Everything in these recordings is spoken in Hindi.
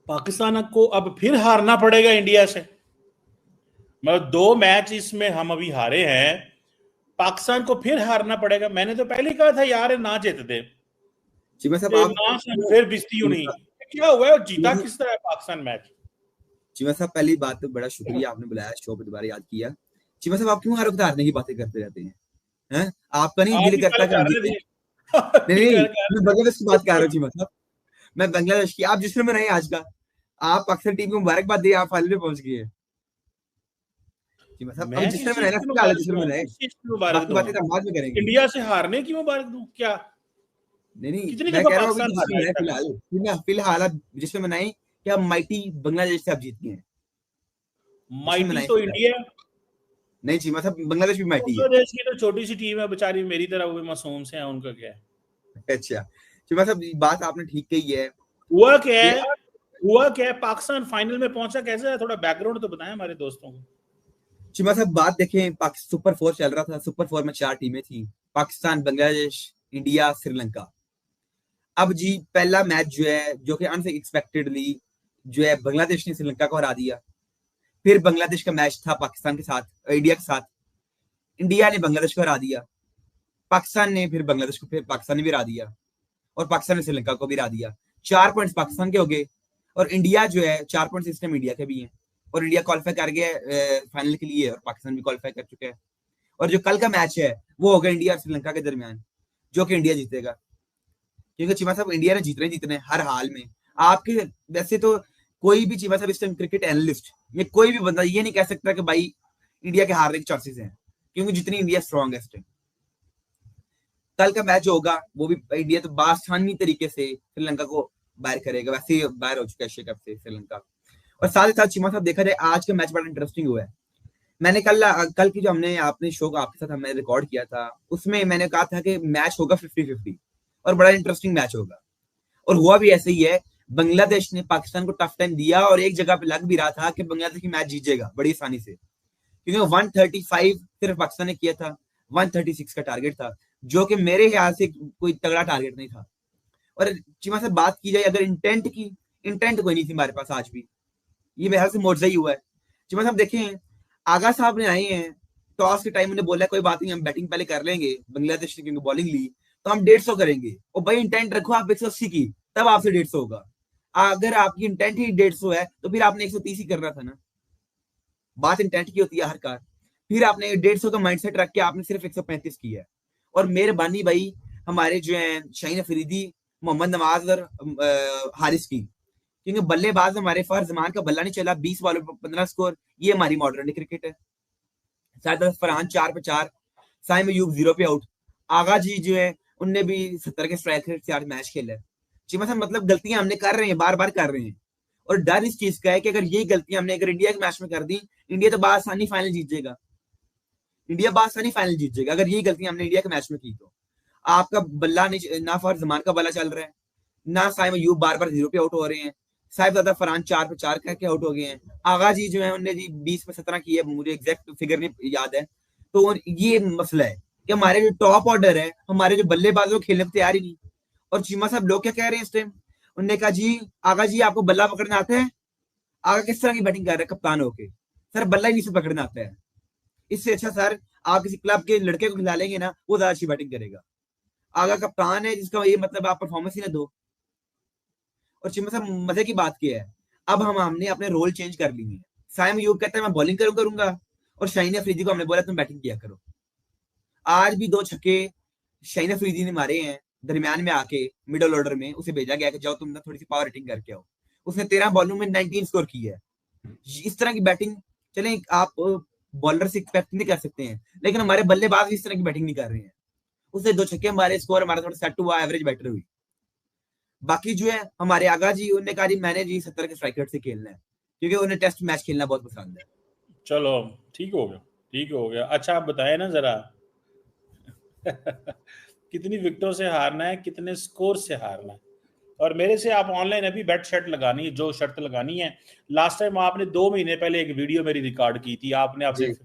पाकिस्तान को अब फिर हारना पड़ेगा इंडिया से। मतलब 2 मैच इसमें हम अभी हारे हैं, पाकिस्तान को फिर हारना पड़ेगा। मैंने तो पहले कहा था यार ना जीत दे, चीमा साहब आप ना फिर बिस्ती हुई। क्या हुआ है, जीता किस तरह पाकिस्तान मैच? चीमा साहब पहली बात तो बड़ा शुक्रिया, आपने बुलाया शो पे, दोबारा याद किया। चीमा साहब आप क्यों हर वक्त हारने की बातें करते रहते हैं? हैं आपका नहीं आप दिल ही करता कल कि हम कर रहे जीते? थे नहीं नहीं, कल कर मैं बांग्लादेश की बात कर रहा हूँ चीमा साहब, मैं बांग्लादेश की। आप जिसमें रहे आज का, आप पाकिस्तान टीम को मुबारकबाद दिए, आप फाइनल में पहुंच गए हैं चीमा साहब। अभी मैं जिसमें किस में चीज रहे ना, की फिलहाल मुबारक जिसमें दूं? में रहे, किस चीज की मुबारक बाकी दूं? बातें तो हम बाद में करेंगे। इंडिया से हारने की मुबारक दूं क्या? नहीं नहीं, कितनी मैं दफा कह रहा हूँ अभी पाकिस्तान जिसमें हारा है रहे तक? फिलहाल फिलहाल आप जिसमें मनाए कि हम माइटी बांग्लादेश से आप जीत गए हैं, जिसमें माइटी मनाए तो फिलहाल। इंडिया। नहीं चीमा साहब, बांग्लादेश भी माइटी है। बांग्लादेश की तो छोटी सी टीम है बेचारी, मेरी तरह वो भी मासूम से है, उनका क्या है? अच्छा चीमा साहब, बात आपने ठीक कही है हुआ क्या कि है, हुआ क्या है? पाकिस्तान फाइनल में पहुंचा कैसे है? थोड़ा बैकग्राउंड तो बताएं हमारे दोस्तों को। चिमा साहब बात देखें, सुपर 4 चल रहा था, सुपर 4 में 4 टीमें थी, पाकिस्तान, बांग्लादेश, इंडिया, श्रीलंका। अब जी पहला मैच जो है, जो कि अनएक्सपेक्टेडली जो है बांग्लादेश ने श्रीलंका को हरा दिया। फिर बांग्लादेश का मैच था पाकिस्तान के साथ, इंडिया के साथ, इंडिया ने बांग्लादेश को हरा दिया। पाकिस्तान ने फिर बांग्लादेश को, फिर पाकिस्तान ने भी हरा दिया, और पाकिस्तान ने श्रीलंका को भी हरा दिया। 4 पॉइंट्स पाकिस्तान के हो गए, और इंडिया जो है 4 पॉइंट्स इस टाइम इंडिया के भी हैं, और इंडिया क्वालिफाई कर गया फाइनल के लिए, और पाकिस्तान भी क्वालिफाई कर चुका है। और जो कल का मैच है वो होगा इंडिया और श्रीलंका के दरमियान, जो कि इंडिया जीतेगा, क्योंकि चीमा साहब इंडिया ने जीतने हर हाल में। आपके वैसे तो कोई भी चीमा साहब इस टाइम क्रिकेट एनालिस्ट ये कोई भी बंदा ये नहीं कह सकता कि भाई इंडिया के हारने के चांसेस हैं, क्योंकि जितनी इंडिया स्ट्रांग है इस टाइम। कल का मैच होगा वो भी इंडिया तो बासानी तरीके से श्रीलंका को बाहर करेगा, वैसे ही बाहर हो चुका है एशिया कप से श्रीलंका। और साथ ही साथ चीमा साहब देखा जाए आज का मैच बड़ा इंटरेस्टिंग हुआ है। मैंने कल की जो हमने आपने शो को आपके साथ हमने रिकॉर्ड किया था, उसमें मैंने कहा था कि मैच होगा 50-50 और बड़ा इंटरेस्टिंग मैच होगा, और हुआ भी ऐसे ही है। बांग्लादेश ने पाकिस्तान को टफ टाइम दिया, और एक जगह पे लग भी रहा था कि बांग्लादेश की मैच जीतेगा बड़ी आसानी से, क्योंकि 135 सिर्फ पाकिस्तान ने किया था, 136 का टारगेट था, जो कि मेरे ख्याल से कोई तगड़ा टारगेट नहीं था। और चीमा से बात की जाए अगर इंटेंट की, इंटेंट कोई नहीं थी हमारे पास आज भी, ये मेरे ख्याल से मोर्चा ही हुआ है। चीमा साहब देखें, आगा साहब ने आए हैं, टॉस के टाइम उन्हें बोला कोई बात नहीं हम बैटिंग पहले कर लेंगे, बांग्लादेश ने क्योंकि बॉलिंग ली तो हम 150 करेंगे, और भाई इंटेंट रखो आप 180 की, तब आपसे 150 होगा। अगर आपकी इंटेंट ही 150 है तो फिर आपने 130 ही करना था ना। बात इंटेंट की होती है हर कार। फिर आपने 150 का माइंडसेट रख के आपने सिर्फ 135 किया है। और मेहरबानी भाई हमारे जो है शाहीन अफरीदी, मोहम्मद नवाज और हारिस की, क्योंकि बल्लेबाज हमारे फर्ज जमान का बल्ला नहीं चला, 20 बॉलों पर 15 स्कोर, ये हमारी मॉडर्न क्रिकेट है। शायद फरहान 4 पे 4, साइम अयूब 0 पे आउट, आगा जी जो है उनने भी 70 के स्ट्राइक रेट से आज मैच खेला है। चीमा साहब मतलब गलतियां हमने कर रहे हैं, बार बार कर रहे हैं, और डर इस चीज का है कि अगर यही गलतियां हमने अगर इंडिया के मैच में कर दी, इंडिया तो बासानी फाइनल जीत जाएगा, इंडिया बासानी फाइनल जीत जाएगा अगर यही गलतियां हमने इंडिया के मैच में की तो। आपका बल्ला नहीं, ना फर जमान का बल्ला चल रहा है, ना साइम अयूब बार बार 0 पे आउट हो रहे हैं, साहिबजादा फरहान 4 पे 4 करके आउट हो गए हैं, आगा जी जो है उन्होंने जी 20 पे 17 की है, मुझे एग्जैक्ट फिगर नहीं याद है। तो ये मसला है कि हमारे जो टॉप ऑर्डर है, हमारे जो बल्लेबाज वो खेलने को तैयार ही नहीं। और चीमा साहब लोग क्या कह रहे हैं इस टाइम, उन्होंने कहा जी आगा जी आपको बल्ला पकड़ना आता है? आगा किस तरह की बैटिंग कर रहे हैं कप्तान होके? सर बल्ला ही नहीं से पकड़ना आता है। इससे अच्छा सर आप किसी क्लब के लड़के को खिला लेंगे ना, वो ज्यादा अच्छी बैटिंग करेगा। आगा कप्तान है जिसका ये मतलब आप परफॉर्मेंस ही ना दो। और चिमा साहब मजे की बात क्या है, अब हमने अपने रोल चेंज कर लिए हैं। साइम यूब कहता है मैं बॉलिंग करूंगा, और शाहीन अफरीदी को हमने बोला तुम बैटिंग किया करो। आज भी 2 छक्के शाहीन अफरीदी ने मारे हैं दरमियान में आके, मिडल ऑर्डर में उसे भेजा गया कि जाओ तुम ना थोड़ी सी पावर हिटिंग करके आओ। उसने 13 बॉलों में 19 स्कोर की है। इस तरह की बैटिंग, चले आप बॉलर से एक्सपेक्ट नहीं कर सकते हैं, लेकिन हमारे बल्लेबाज भी इस तरह की बैटिंग नहीं कर रहे हैं। उसने 2 छक्के मारे, स्कोर हमारा थोड़ा सेट हुआ, एवरेज बेटर हुई। बाकी जो है हमारे आगा जी उन्होंने कहा जी मैंने जी 70 के स्ट्राइक रेट से खेलना है, क्योंकि उन्हें टेस्ट मैच खेलना बहुत पसंद है। चलो ठीक हो गया, ठीक हो गया। अच्छा आप बताए ना जरा कितनी विकेटों से हारना है, कितने स्कोर से हारना है? और मेरे से आप ऑनलाइन अभी बेट शर्ट लगानी है, जो शर्त लगानी है। लास्ट टाइम आपने 2 महीने पहले एक वीडियो मेरी रिकॉर्ड की थी, आपने अपने जी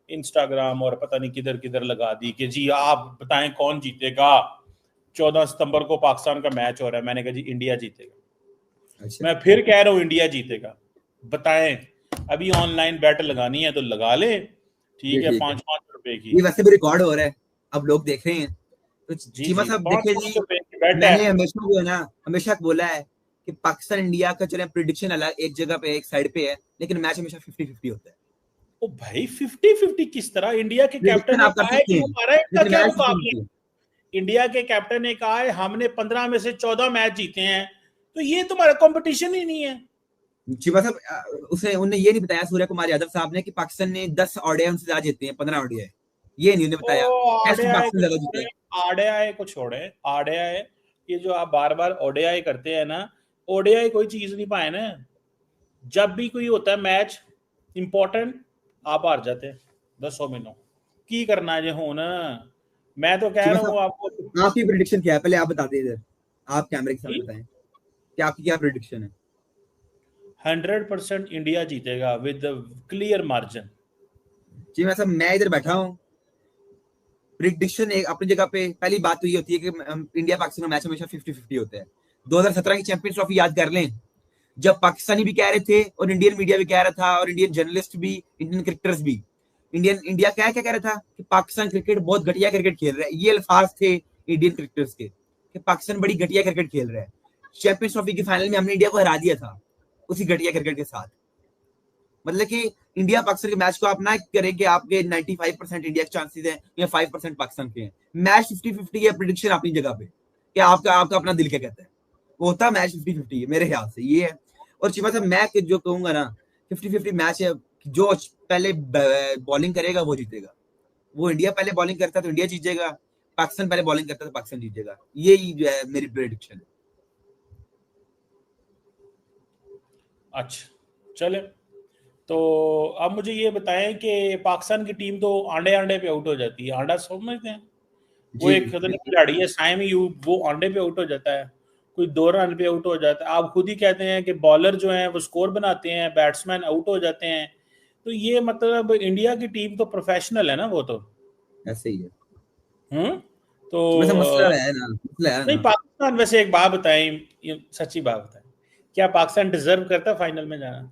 इंस्टाग्राम और पता नहीं किधर किधर लगा दी कि जी आप बताएं कौन जीतेगा। 14 सितंबर को पाकिस्तान का मैच हो रहा है, मैंने कहा जी इंडिया जीतेगा। अच्छा मैं फिर कह रहा हूँ इंडिया जीतेगा। बताएं, अभी ऑनलाइन बेट लगानी है तो लगा ले, ये ठीक है, ठीक है। 5-5 रुपए की। ये वैसे भी रिकॉर्ड हो रहा है, अब लोग देख रहे हैं। तो जी चीमा जी, साहब पाँच देखिए पाँच जी, रुपए की बेट है। मैंने हमेशा जो है ना, हमेशा बोला है कि पाकिस्तान इंडिया का चले प्रिडिक्शन अलग एक जगह पे एक साइड पे है, लेकिन मैच हमेशा 50-50 होता है। ओ भाई, 50-50 किस तरह? इंडिया के कैप्टन प्रिडिक्शन ने आप कर कहा है सकते कि हैं, हमारा इनका लेकिन क्या मैच मुकाबला 50-50 है। है। इंडिया के कैप्टन ने कहा है हमने 15 में से 14 मैच जीते हैं, तो ये तुम्हारा कंपटीशन ही नहीं है। चीमा साहब उसे उन्हें ये नहीं बताया सूर्य कुमार यादव साहब ने कि पाकिस्तान ने 10 ओडीआई उनसे ज्यादा जीते हैं, 15 ओडीआई। ये नहीं उन्हें ओ, बताया। टेस्ट आड़े में आए पाकिस्तान को ज्यादा जीता छोड़े, है। आड़े आए को छोड़े, आड़े आए, ये जो आप बार बार ओडीआई करते हैं ना, ओडीआई कोई चीज नहीं पाए ना। जब भी कोई होता है मैच इंपॉर्टेंट, आप हार जाते हैं। दसो मैनू की करना जे हूं ना, मैं तो कह चीमा रहा हूँ आपको साहब आपकी प्रिडिक्शन क्या है, पहले आप बता दीजिए, आप कैमरे के कि सामने बताएं कि आपकी क्या प्रिडिक्शन है। 100% इंडिया जीतेगा विद क्लियर मार्जिन। चीमा साहब मैं इधर बैठा हूँ, प्रिडिक्शन एक अपनी जगह पे। पहली बात तो ये होती है कि इंडिया पाकिस्तान का मैच हमेशा 50-50 होता है। 2017 की चैंपियंस ट्रॉफी याद कर लें, जब पाकिस्तानी भी कह रहे थे और इंडियन मीडिया भी कह रहा था और इंडियन जर्नलिस्ट भी, इंडियन क्रिकेटर्स भी, इंडिया क्या क्या कह रहा था कि पाकिस्तान क्रिकेट बहुत घटिया क्रिकेट खेल रहा है। ये अल्फाज थे इंडियन क्रिकेटर्स के कि पाकिस्तान बड़ी घटिया क्रिकेट खेल रहा है। चैंपियंस ट्रॉफी के फाइनल में हमने इंडिया को हरा दिया था उसी घटिया क्रिकेट के साथ। मतलब कि इंडिया पाकिस्तान के मैच को आप ना करें कि आपके 95% इंडिया के चांसेस हैं या 5% पाकिस्तान के हैं। मैच 50-50 है, प्रिडिक्शन अपनी जगह पे कि आपका आपका अपना दिल क्या कहता है, वो होता मैच 50-50 है मेरे ख्याल से ये है। और चीमा साहब मैं जो कहूंगा ना, 50-50 मैच है। जो पहले बॉलिंग करेगा वो जीतेगा। वो इंडिया पहले बॉलिंग करता है तो इंडिया जीतेगा, पाकिस्तान पहले बॉलिंग करता है तो पाकिस्तान जीतेगा। यही जो है मेरी प्रेडिक्शन है। अच्छा चले, तो अब मुझे ये बताएं कि पाकिस्तान की टीम तो आंडे आंडे पे आउट हो जाती है, आंडा समझते हैं? वो जी एक खतरनाक खिलाड़ी है साइम यू, वो आंडे पे आउट हो जाता है, कोई 2 रन पे आउट हो जाता है। आप खुद ही कहते हैं कि बॉलर जो हैं वो स्कोर बनाते हैं, बैट्समैन आउट हो जाते हैं। तो ये मतलब इंडिया की टीम तो प्रोफेशनल है ना वो तो। ऐसे ही है। हम्म। तो चीमा साहब मसला है ना, मसला है नहीं, ना। पाकिस्तान वैसे एक बात बताएं, ये सच्ची बात बताएं, क्या पाकिस्तान डिजर्व करता है फाइनल में जाना?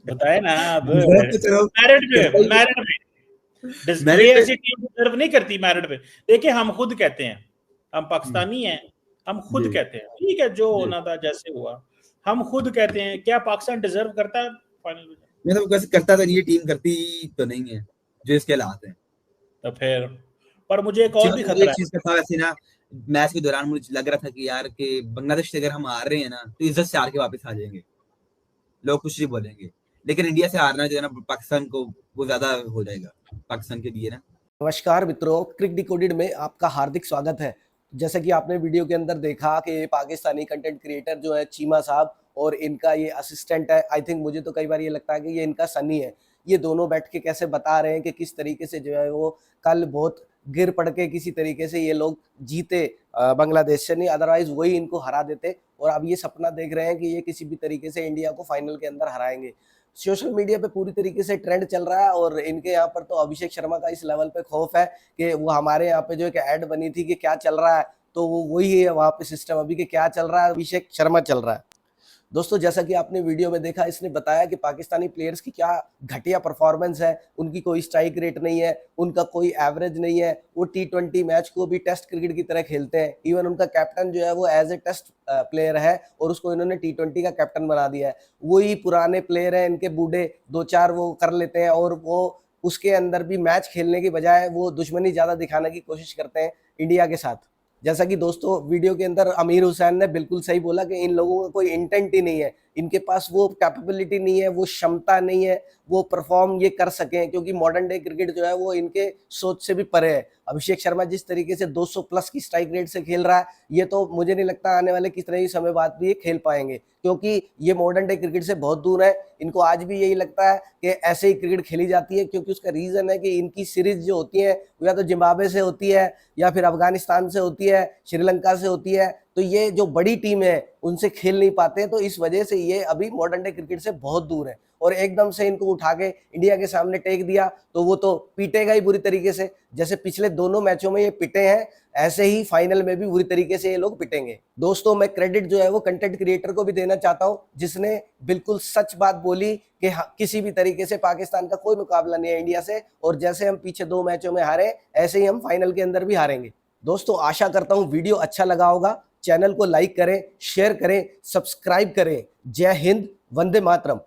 बताए ना अब, रिजर्व तो चलो मेरिट करता पे, ही मेरिट पे। मैरिट ये पे। ऐसी टीम डिजर्व नहीं करती मेरिट पे। देखिए, हम खुद कहते हैं, हम पाकिस्तानी हैं, हम खुद जी कहते हैं, ठीक है, जो जी। होना था जैसे हुआ, हम खुद कहते हैं, क्या पाकिस्तान डिजर्व करता है फाइनल में? मैं तो कैसे करता तो नहीं, टीम करती तो नहीं है जो इसके हालात हैं। तो फिर, पर मुझे एक जी और भी मतलब खतरा एक चीज का था वैसे ना, मैच के दौरान मुझे लग रहा था कि यार कि बांग्लादेश से अगर हम हार रहे हैं ना तो इज्जत से हार के वापस आ जाएंगे, लोग कुछ नहीं बोलेंगे। लेकिन इंडिया से हारना जो है ना पाकिस्तान को, वो ज्यादा हो जाएगा पाकिस्तान के लिए ना। नमस्कार मित्रों, क्रिक डिकोडेड में आपका हार्दिक स्वागत है। जैसा कि आपने वीडियो के अंदर देखा कि पाकिस्तानी कंटेंट क्रिएटर जो है चीमा साहब और इनका ये असिस्टेंट है, आई थिंक मुझे तो कई बार ये लगता है कि ये इनका सनी है। ये दोनों बैठ के कैसे बता रहे हैं कि किस तरीके से जो है वो कल बहुत गिर पड़ के किसी तरीके से ये लोग जीते बांग्लादेश से, नहीं अदरवाइज वही इनको हरा देते। और अब ये सपना देख रहे हैं कि ये किसी भी तरीके से इंडिया को फाइनल के अंदर हराएंगे। सोशल मीडिया पे पूरी तरीके से ट्रेंड चल रहा है और इनके यहाँ पर तो अभिषेक शर्मा का इस लेवल पे खौफ है कि वो हमारे यहाँ पे जो एक ऐड बनी थी कि क्या चल रहा है, तो वो वही है वहाँ पे सिस्टम अभी कि क्या चल रहा है, अभिषेक शर्मा चल रहा है। दोस्तों जैसा कि आपने वीडियो में देखा, इसने बताया कि पाकिस्तानी प्लेयर्स की क्या घटिया परफॉर्मेंस है, उनकी कोई स्ट्राइक रेट नहीं है, उनका कोई एवरेज नहीं है, वो T20 मैच को भी टेस्ट क्रिकेट की तरह खेलते हैं। इवन उनका कैप्टन जो है वो एज ए टेस्ट प्लेयर है और उसको इन्होंने T20 का कैप्टन बना दिया है। वही पुराने प्लेयर हैं, इनके बूढ़े 2-4 वो कर लेते हैं और वो उसके अंदर भी मैच खेलने की बजाय वो दुश्मनी ज़्यादा दिखाने की कोशिश करते हैं इंडिया के साथ। जैसा कि दोस्तों वीडियो के अंदर अमीर हुसैन ने बिल्कुल सही बोला कि इन लोगों का कोई इंटेंट ही नहीं है, इनके पास वो कैपेबिलिटी नहीं है, वो क्षमता नहीं है, वो परफॉर्म ये कर सकें, क्योंकि मॉडर्न डे क्रिकेट जो है वो इनके सोच से भी परे है। अभिषेक शर्मा जिस तरीके से 200 प्लस की स्ट्राइक रेट से खेल रहा है, ये तो मुझे नहीं लगता आने वाले कितने ही समय बाद भी ये खेल पाएंगे, क्योंकि ये मॉडर्न डे क्रिकेट से बहुत दूर है। इनको आज भी यही लगता है कि ऐसे ही क्रिकेट खेली जाती है, क्योंकि उसका रीजन है कि इनकी सीरीज जो होती है या तो जिम्बाब्वे से होती है या फिर अफगानिस्तान से होती है, श्रीलंका से होती है, तो ये जो बड़ी टीम है उनसे खेल नहीं पाते हैं, तो इस वजह से ये अभी मॉडर्न डे क्रिकेट से बहुत दूर है। और एकदम से इनको उठा के इंडिया के सामने टेक दिया तो वो तो पीटेगा ही बुरी तरीके से। जैसे पिछले दोनों मैचों में ये पिटे हैं, ऐसे ही फाइनल में भी बुरी तरीके से ये लोग पिटेंगे। दोस्तों, मैं क्रेडिट जो है वो कंटेंट क्रिएटर को भी देना चाहता हूं, जिसने बिल्कुल सच बात बोली कि किसी भी तरीके से पाकिस्तान का कोई मुकाबला नहीं है इंडिया से, और जैसे हम पीछे 2 मैचों में हारे, ऐसे ही हम फाइनल के अंदर भी हारेंगे। दोस्तों, आशा करता हूं वीडियो अच्छा लगा होगा। चैनल को लाइक करें, शेयर करें, सब्सक्राइब करें। जय हिंद, वंदे मातरम।